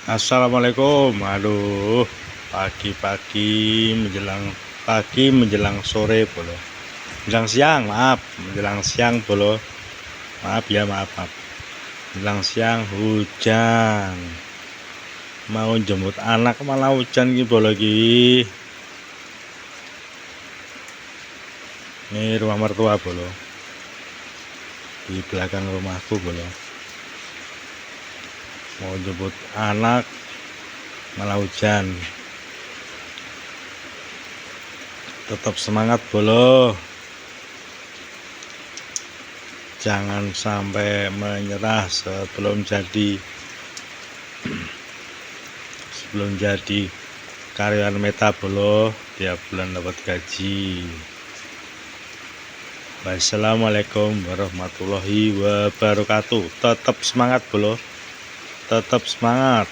Assalamualaikum. Aduh, pagi menjelang sore bolo. Menjelang siang, maaf. Menjelang siang bolo. Maaf ya, maaf. Menjelang siang hujan. Mau jemput anak malah hujan gitu bolo lagi. Ini rumah mertua bolo. Di belakang rumahku bolo. Mau jemput anak malah hujan. Tetap semangat bolo, jangan sampai menyerah sebelum jadi karyawan Meta bolo. Tiap bulan dapat gaji. Wassalamualaikum warahmatullahi wabarakatuh. Tetap semangat bolo, tetap semangat.